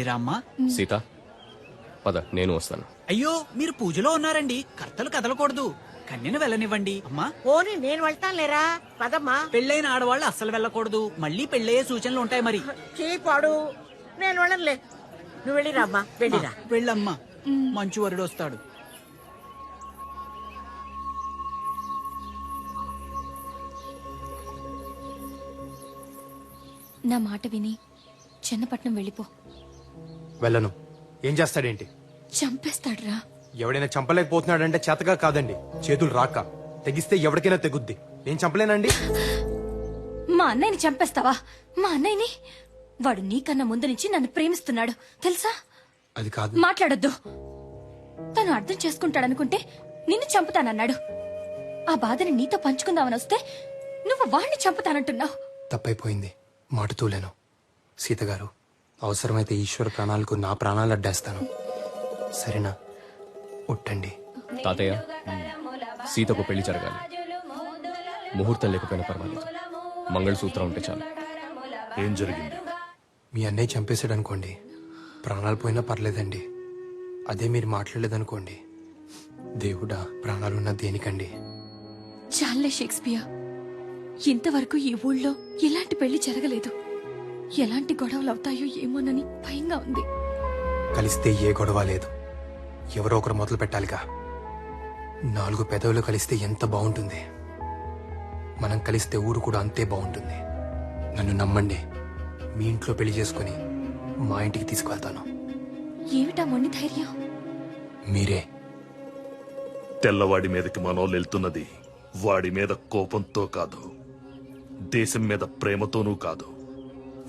రామ్మా. సీత పద, నేను వస్తాను. అయ్యో, మీరు పూజలో ఉన్నారండి, కర్తలు కదలకూడదు. కన్యను వెళ్ళనివ్వండి అమ్మా. పోనీ నేను వెళ్తాను లేరా, పదమ్మా. పెళ్ళైన ఆడవాళ్ళు అస్సలు వెళ్ళకూడదు, మళ్ళీ పెళ్ళయ్యే సూచనలు ఉంటాయి మరి. చీపాడు, నేను వెళ్ళనులే. నువ్వు వెళ్ళిరామ్మా, వెళ్ళిరా. వెళ్ళమ్మా, మంచి వరుడు వస్తాడు. నా మాట విని చెన్నపట్నం వెళ్ళిపో. వెళ్ళను. ఏం చేస్తాడేంటి? చంపేస్తాడ్రా. ఎవడైనా చంపలేకపోతున్నాడంటే చేతగా కాదండి, చేతులు రాక. తెగిస్తే ఎవరికైనా తెగుద్ది. నేను చంపలేనండి. మా అన్నయ్యని చంపేస్తావా? మా అన్నయ్యని? వాడు నీకన్నా ముందు నుంచి నన్ను ప్రేమిస్తున్నాడు తెలుసా? అది కాదు. మాట్లాడొద్దు. తను అర్థం చేసుకుంటాడనుకుంటే నిన్ను చంపుతానన్నాడు. ఆ బాధని నీతో పంచుకుందామని వస్తే నువ్వు వాణ్ణి చంపుతానంటున్నావు. తప్పైపోయింది, మాట తూలేను. సీతగారు, అవసరమైతే ఈశ్వర ప్రాణాలకు నా ప్రాణాలు అడ్డేస్తాను. సరేనా? ఉట్టండి. తాతయ్య, సీతకు పెళ్లి జరగాలి. ముహూర్తం లేకపోయినా పర్వాలేదు, మంగళసూత్రం ఉంటే చాలు. ఏం జరిగింది? మీ అన్నయ్య చంపేశాడు అనుకోండి, ప్రాణాలు పోయినా పర్లేదండి. అదే మీరు మాట్లాడలేదనుకోండి, దేవుడా ప్రాణాలున్న దేనికండి? చాలే షేక్స్పియర్, ఇంతవరకు ఈ ఊళ్ళో ఎలాంటి పెళ్లి జరగలేదు. ఎలాంటి గొడవలు అవుతాయో ఏమోనని భయంగా ఉంది. కలిస్తే ఏ గొడవ లేదు, ఎవరో ఒకరు మొదలు పెట్టాలిగా. 4 పెదవులు కలిస్తే ఎంత బాగుంటుంది. మనం కలిస్తే ఊరు కూడా అంతే బాగుంటుంది. నన్ను నమ్మండి, మీ ఇంట్లో పెళ్లి చేసుకుని మా ఇంటికి తీసుకువెళ్తాను. ఏమిటా మొండి ధైర్యం? మీరే. తెల్లవాడి మీదకి మనోళ్ళు వెళ్తున్నది వాడి మీద కోపంతో కాదు, దేశం మీద ప్రేమతోనూ కాదు,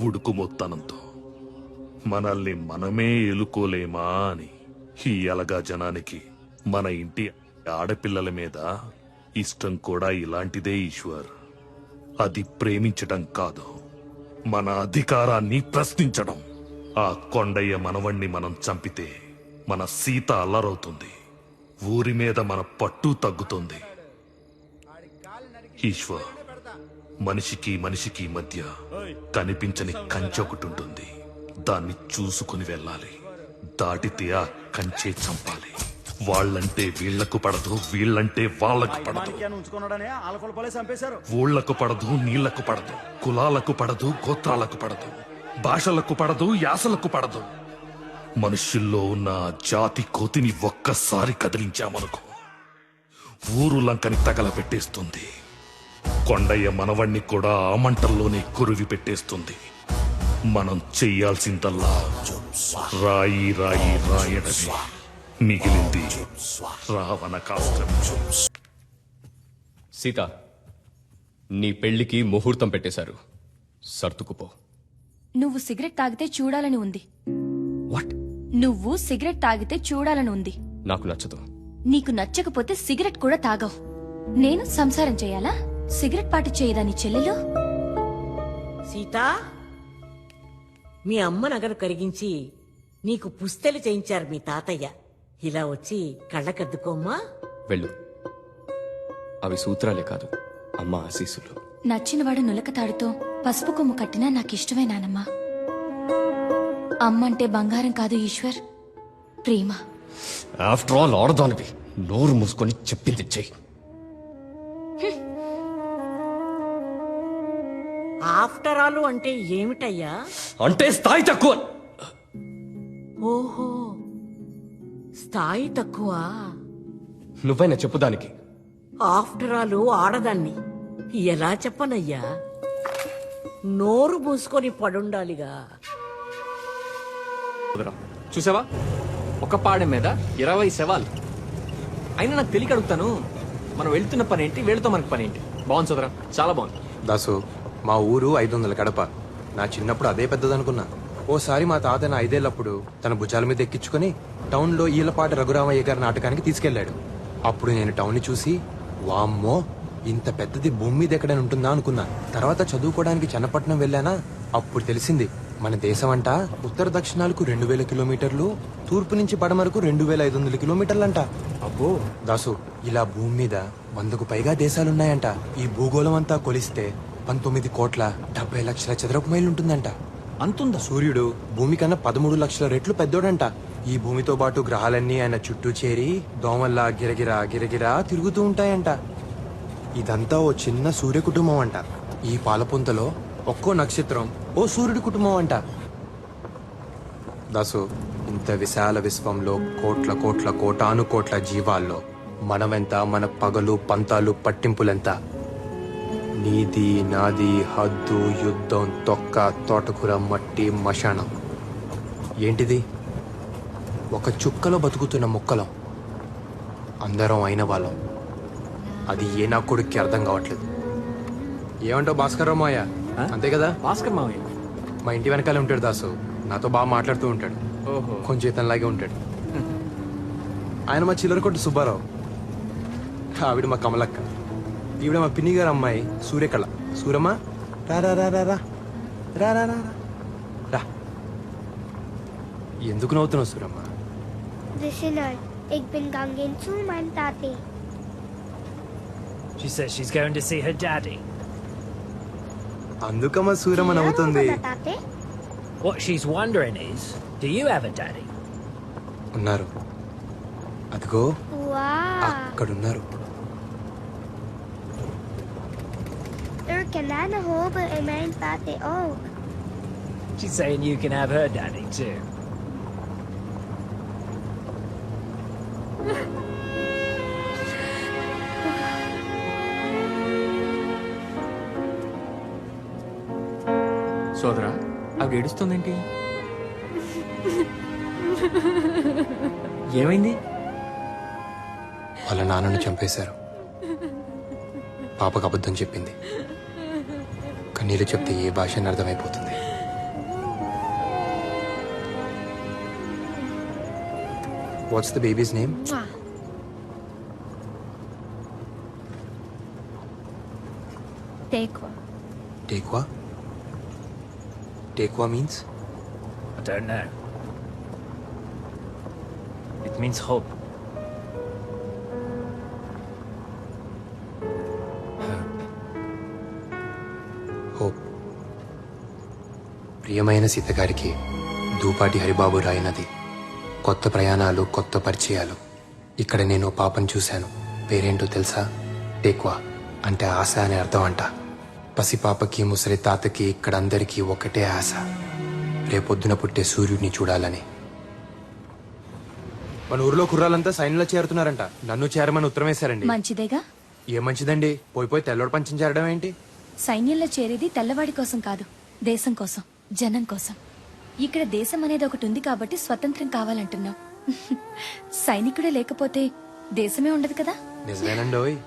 ఉడుకు మొత్తానంతో. మనల్ని మనమే ఎలుకోలేమా అని. ఈ అలగా జనానికి మన ఇంటి ఆడపిల్లల మీద ఇష్టం కూడా ఇలాంటిదే ఈశ్వర్. అది ప్రేమించడం కాదు, మన అధికారాన్ని ప్రశ్నించడం. ఆ కొండయ్య మనవణ్ణి మనం చంపితే మన సీత అల్లరవుతుంది, ఊరి మీద మన పట్టు తగ్గుతుంది. ఈశ్వర్, మనిషికి మనిషికి మధ్య కనిపించని కంచె ఒకటి ఉంటుంది. దాన్ని చూసుకుని వెళ్ళాలి. దాటితే ఆ కంచె చంపాలి. వాళ్ళంటే వీళ్లకు పడదు, వీళ్ళంటే వాళ్ళకు పడదు. ఊళ్లకు పడదు, నీళ్లకు పడదు, కులాలకు పడదు, గోత్రాలకు పడదు, భాషలకు పడదు, యాసలకు పడదు. మనుషుల్లో ఉన్న జాతి కోతిని ఒక్కసారి కదిలించామనుకో, ఊరు లంకని తగలబెట్టేస్తుంది. కొండయ్య మనవణ్ణి కూడా ఆ మంటల్లోనే కురివి పెట్టేస్తుంది. మనం చెయ్యాల్సిందల్లా రాయి రాయి రాయడమే. మిగిలింది రావణ కాష్టం. సీత, నీ పెళ్లికి ముహూర్తం పెట్టేశారు, సర్దుకుపో. నువ్వు సిగరెట్ తాగితే చూడాలని ఉంది. వాట్? నువ్వు సిగరెట్ తాగితే చూడాలని ఉంది. నాకు నచ్చదు. నీకు నచ్చకపోతే సిగరెట్ కూడా తాగవు. నేను సంసారం చేయాలా? సిగరెట్ పాటి చేయదా నీ చెల్లెలు? సీత, మీ అమ్మ నగను కరిగించి నీకు పుస్తెలు చేయించారు మీ తాతయ్య. ఇలా వచ్చి కళ్ళకద్దుకోమ్మా. వెళ్ళు. అవి సూత్రాలే కాదు, అమ్మ ఆశీస్సులు. నచ్చినవాడు నులకతాడుతో పసుపు కొమ్ము కట్టినా నాకిష్టమే నానమ్మా. అమ్మంటే బంగారం కాదు ఈశ్వర్, ప్రేమ. ఆఫ్టర్ ఆల్ ఆడదానివి, నోరు మూసుకొని చెప్పింది చెయ్యి. ఆఫ్టర్ ఆల్ అంటే ఏమిటయ్యా? అంటే స్థాయి తక్కువ. ఓహో, స్థాయి తక్కువ. నువ్వైనా చెప్పు దానికి. ఆఫ్టర్ ఆల్ ఆడదాన్ని ఎలా చెప్పనయ్యా? నోరు మూసుకొని పడుండాలిగా. చూసావా, ఒక పాడెం మీద 20 శవాలు. అయినా నాకు తెలియక అడుగుతాను, మనం వెళ్తున్న పని ఏంటి, వీళ్ళతో మనకి పని ఏంటి? బాగుంది సోదరా, చాలా బాగుంది. దాసు, మా ఊరు 500 కడప. నా చిన్నప్పుడు అదే పెద్దదనుకున్నా. ఓసారి మా తాత నా 5 ఏళ్లప్పుడు తన భుజాల మీద ఎక్కించుకుని టౌన్లో ఈలపాటి రఘురామయ్య గారి నాటకానికి తీసుకెళ్లాడు. అప్పుడు నేను టౌన్ ని చూసి, వామ్మో ఇంత పెద్దది భూమి మీద ఎక్కడైనా ఉంటుందా అనుకున్నా. తర్వాత చదువుకోవడానికి చెన్నపట్నం వెళ్ళానా, అప్పుడు తెలిసింది మన దేశం అంట ఉత్తర దక్షిణాలకు 2000 కిలోమీటర్లు, తూర్పు నుంచి పడమరకు 2500 కిలోమీటర్లంట. అబ్బో దాసు, ఇలా భూమి మీద 100కు పైగా దేశాలున్నాయంట. ఈ భూగోళం అంతా కొలిస్తే 19,70,00,000 చదరపు మైళ్ళు ఉంటుందంట. అంతుందా? సూర్యుడు భూమి కన్నా 13 లక్షల రెట్లు పెద్దోడంట. ఈ భూమితో పాటు గ్రహాలన్నీ ఆయన చుట్టూ చేరి దోమల్లా గిరగిరా గిరగిరా తిరుగుతూ ఉంటాయంట. ఇదంతా ఓ చిన్న సూర్య కుటుంబం అంట. ఈ పాలపుంతలో ఒక్కో నక్షత్రం ఓ సూర్యుడి కుటుంబం అంట. దాసు, ఇంత విశాల విశ్వంలో కోట్ల కోట్ల కోటాను కోట్ల జీవాల్లో మనమెంత, మన పగలు పంతాలు పట్టింపులెంత? నీది నాది హద్దు యుద్ధం తొక్క తోటకూర మట్టి మశానం. ఏంటిది? ఒక చుక్కలో బతుకుతున్న మొక్కలం. అందరం అయిన వాళ్ళం. అది ఏ నా కొడుక్కి అర్థం కావట్లేదు. ఏమంటావు భాస్కర్రావు మాయ? అంతే కదా? భాస్కర్ మావయ్య. మా ఇంటి వెనకాలే ఉంటాడు దాసు. నాతో బాగా మాట్లాడుతూ ఉంటాడు. ఓహో. కొంచెం ఇతనిలాగే ఉంటాడు. ఆయన మా చిల్లర కొట్టు సుబ్బారావు. ఆవిడ మా కమలక్క. ఈవిడ మా పిన్ని గారు అమ్మాయి సూర్యకళ. సూరమ్మ రా రా రా రా రా రా రా రా రా. ఎందుకు నవ్వుతున్నావు Suramma? Listener, ik ben gegaan zu mijn tati. She says she's going to see her daddy. అందుకమ్మా Suramma నవ్వుతుంది. Tate? What she's wondering is, do you have a daddy? ఉన్నారు. అదిగో Wow. అక్కడున్నారు. Er kananen hopen in mijn tati ook. She's saying you can have her daddy too. సోదరా, ఆవిడ ఏడుస్తుందేంటి? ఏమైంది? వాళ్ళ నాన్నను చంపేశారు. పాపకు అబద్ధం చెప్పింది. కన్నీళ్ళు చెప్తే ఏ భాష అని అర్థమైపోతుంది. What's the baby's name? Taqwa. Taqwa. Taqwa means? I don't know. It means hope. Hope. ప్రియమైన సీతగారికి దూపాటి హరిబాబు రాయినది. కొత్త ప్రయాణాలు, కొత్త పరిచయాలు. ఇక్కడ నేను పాపను చూశాను. పేరేంటో తెలుసా? టేక్వా అంటే ఆశ అనే అర్థం అంట. పసిపాపకి ముసలి తాతకి ఇక్కడ అందరికీ ఒకటే ఆశ, రేపొద్దున పుట్టే సూర్యుడిని చూడాలని. మన ఊర్లో కుర్రాలంతా సైన్యంలో చేరుతున్నారంట. నన్ను చేరమని ఉత్తరం వేశారండి. మంచిదేగా. ఏ మంచిదండి, పోయి తెల్లోడు పంచం చేరడం ఏంటి? సైన్యంలో చేరేది తెల్లవాడి కోసం కాదు, దేశం కోసం, జనం కోసం. ఇక్కడ దేశం అనేది ఒకటి ఉంది కాబట్టి స్వతంత్రం కావాలంటున్నాం. సైనికుడే లేకపోతే దేశమే ఉండదు కదా. నిజమేనండి. ఓయ్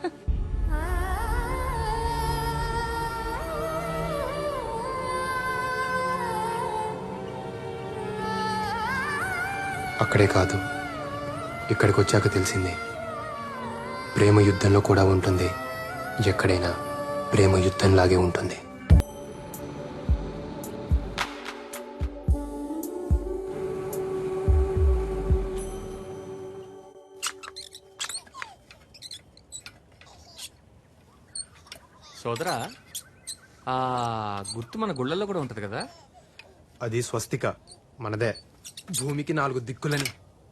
అక్కడే కాదు, ఇక్కడికి వచ్చాక తెలిసింది, ప్రేమ యుద్ధంలో కూడా ఉంటుంది. ఎక్కడైనా ప్రేమ యుద్ధంలాగే ఉంటుంది. సోదరా, ఆ గుర్తు మన గుళ్ళల్లో కూడా ఉంటది కదా? అది స్వస్తిక, మనదే. భూమికి 4 దిక్కులని,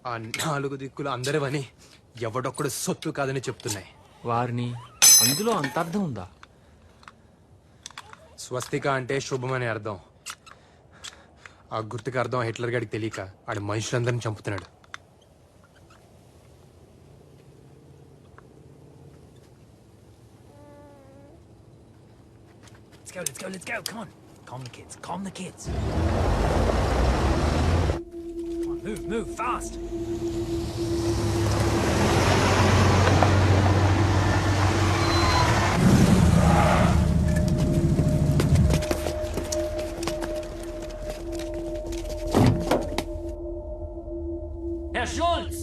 ఆ 4 దిక్కులు అందరివని, ఎవడొక్కడు సొత్తు కాదని చెప్తున్నాయి. వారిని అందులో అంత అర్థం ఉందా? స్వస్తిక అంటే శుభం అనే అర్థం. ఆ గుర్తుకి అర్థం హిట్లర్ గారికి తెలియక ఆడు మనుషులందరిని చంపుతున్నాడు. Let's go, let's go. Come on. Calm the kids, calm the kids. Come on, move, fast. Herr Schulz!